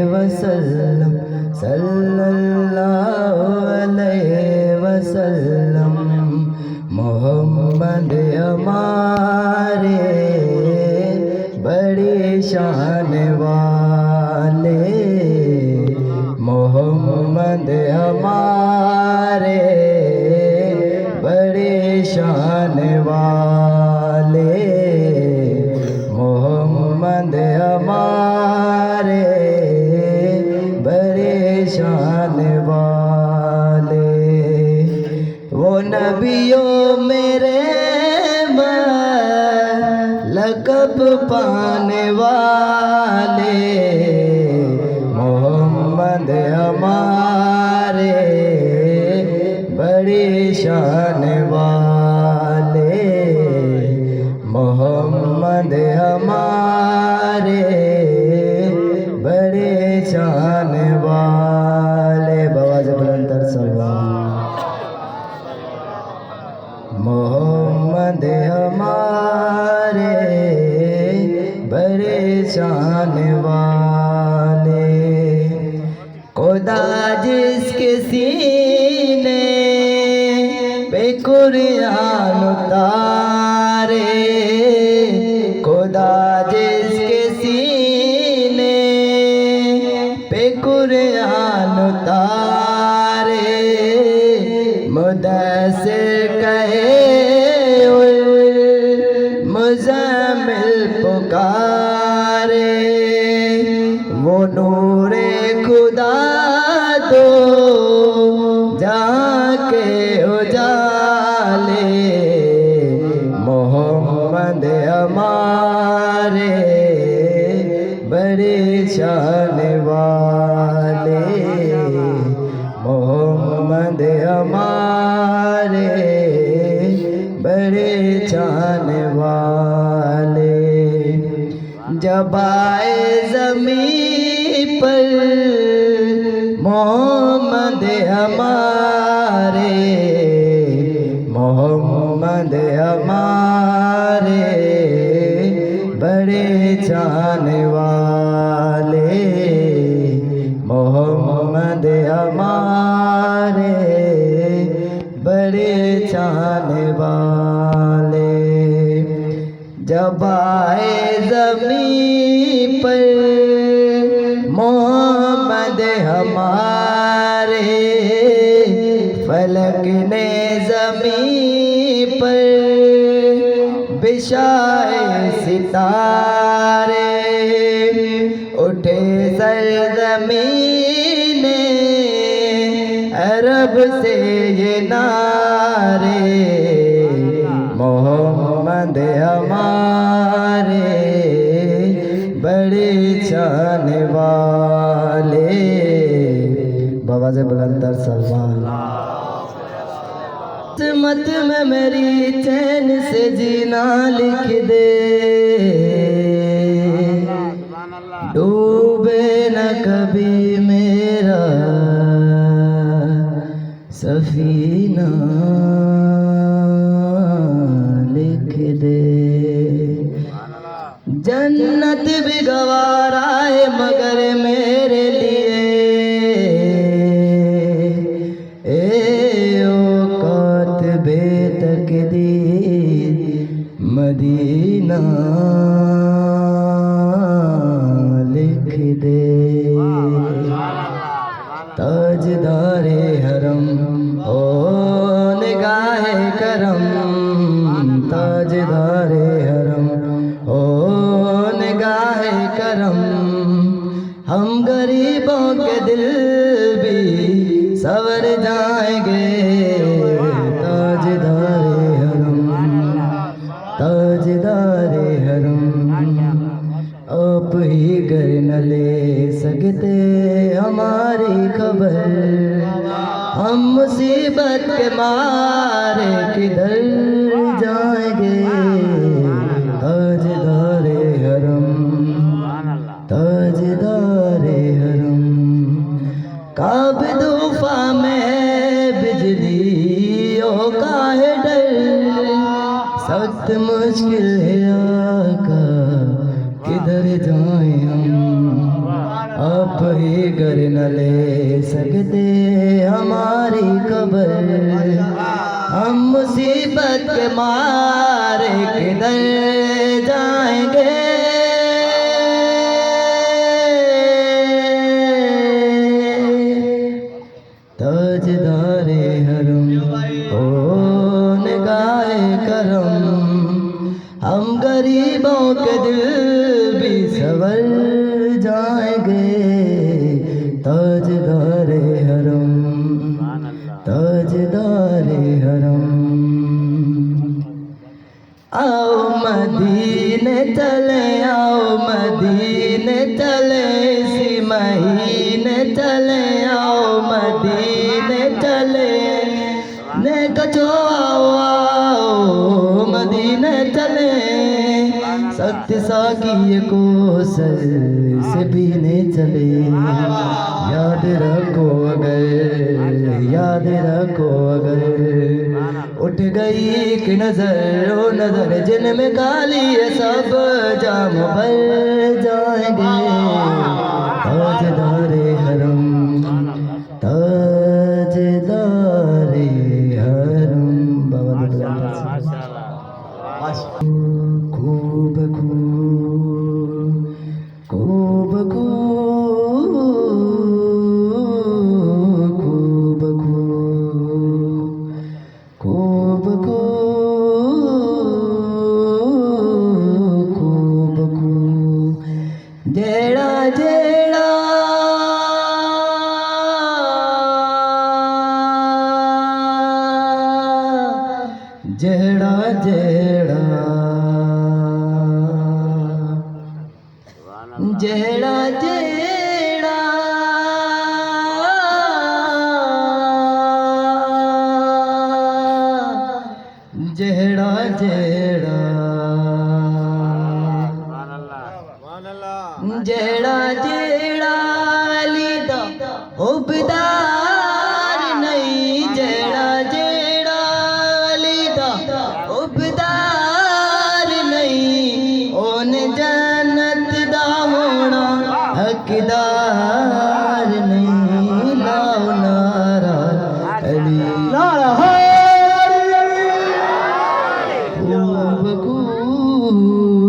वसल्लम सल्लल्लाहु अलैहि वसल्लम मोहम्मद हमारे बड़ी शान वाले, मोहम्मद हमारे बड़ी शान वाले, मोहम्मद हमारे बड़े शान वाले। वो नबियों मेरे लक़ब पाने वाले, मोहम्मद हमारे बड़ी शान वाले, मोहम्मद हमारे बड़े शान वाले। बवाज़ बुलंद सल्लल्लाहु मोहम्मद हमारे बड़े शान वाले। खुदा जिसके सीने पे कुरान उतारे, खुदा जिसके सीने पे कुरान उतारे, मुदस्सिर कहे मुज़म्मिल पुकारे, वो नूरे खुदा दो जाके उजाले, मोहम्मद हमारे बड़े शान वाले, मोहम्मद हमारे बड़े शान वाले। जब आए ज़मीं पर मोहम्मद हमारे, मोहम्मद हमारे बड़े शान वाले, मोहम्मद हमारे बड़े शान वाले। जब आए ज़मीं पर मोहम्मद हमारे, फलक ने ज़मीं पर बिछाए सितारे, उठे सरज़मीने अरब से ये नारे, मोहम्मद हमारे बड़े शान वाले। बवाज़ बुलंद सल्लल्लाहु किस्मत में मेरी चैन से जीना लिख दे, डूबे न कभी मेरा सफीना लिख दे। जन्नत भी गवारा है मगर मेरे लिए, औकात बेतकदीर मदीना लिख दे। ताजदारे हरम ओ निगाहे करम, ताजदारे हरम ओ निगाहे करम, हम गरीबों के दिल भी सवर जाएंगे। ताजदारे हरम, ताजदारे हरम, आप ही घर न ले सकते हमारी खबर, हम मुसीबत के मारे किधर जाएंगे। ताजदारे हरम, ताजदारे हरम, काब तूफा में बिजली ओ काहे डर, सख्त मुश्किल है आका किधर जाएं हम। कोई घर न ले सकते हमारी कब्र, हम मुसीबत के मारे किधर जाएंगे। ताजदारे हरम ओ निगाहे करम, हम गरीबों के दिल भी संवर जाएंगे। ताजदारे हरम, ताजदारे हरम, आओ मदीने चले, आओ मदीने चले, इसी महीने चले, आओ मदीने चले, ने कचो आओ मदीने चले, सख्त साकी को सर से पीने चले। याद रखो अगर, याद रखो अगर उठ गई एक नजर, ओ नजर जिनमें काली है सब जाम भर जाएंगे। ताजदारे हरम, ताजदारे हरम, खूब खूब खूब खूब खूब खूब खूब खूब जेड़ा जेड़ा जेड़ा जेड़ा जेड़ा जेड़ा जेड़ा जेड़ा जेड़ा जेड़ा अली दा उबदार नहीं, जेड़ा जेड़ा अली दा उबदार नहीं, ओन जन्नत दा होना हकदार नहीं। लाओ नारा अली, नारा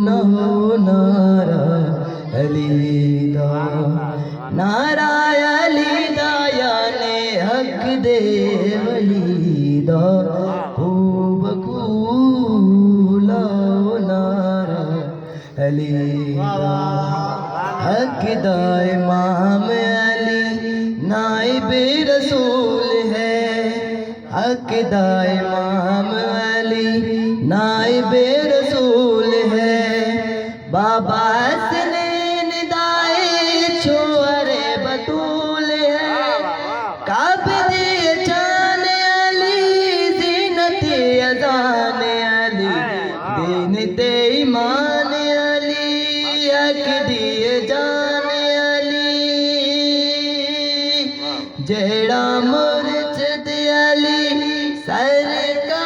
ना हो नारा अली दा, नारा अली दा याने हक दे वली दा, खूब लाओ नारा अली दा, हक दा इमाम अली नाइब रसूल है, हक दा इमाम अली नाइब रसूल है। बाबा हसनैन दाए छोरे बतूल है, काबिदे जान अली ज़ीनत अज़ान अली, दीन ते ईमान अली, हक दिए जान अली, जेड़ा मुर्शिद अली सरकार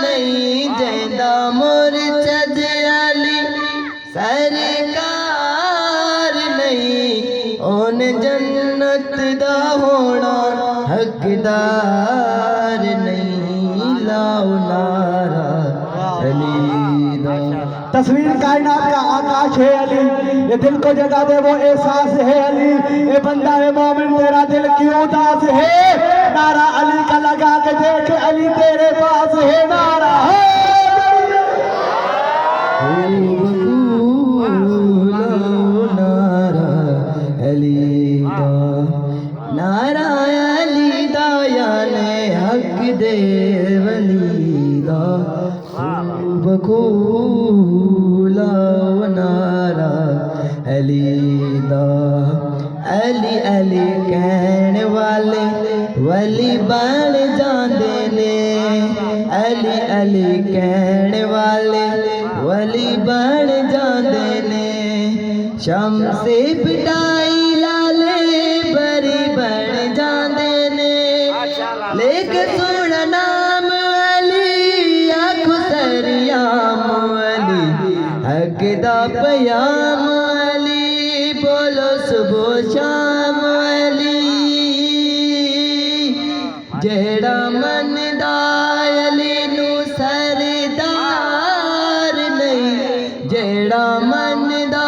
नहीं, जेड़ा मुर्शिद अली सरकार नहीं, ओन जन्नत दा होना हकदार नहीं। लाओ नारा अली दा, तस्वीर कायनात का आकाश है अली, ये दिल को जगा दे वो एहसास है अली, ये बंदा है मोमिन तेरा दिल क्यों उदास है, नारा अली का लगा के देख अली तेरे पास है, नारा है नारा अली दा, नारा अली दा याने हक दे वली दा, खूब लाओ नारा अली दा। अली अली कहन वाले वली बन जाते ने, अली अली कहन वाले वली बन जाते ने, शम्से पिटाई लाले बरी बन जाते ने, लेके सुन नाम अली आखो सरियाम अली, हक दा पयाम अली, बोलो सुबह जेड़ा मनदा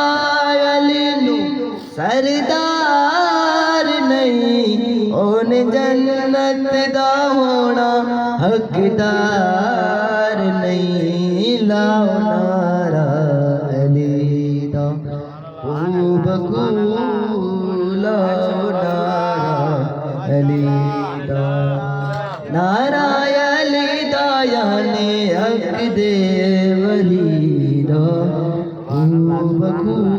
अली नू सरदार नहीं ओने जन्नत दा होना हकदार नहीं लाओ नारा अली दा खूब लाओ नारा अली दा नारा अली दा याने हक दे वली दा खूब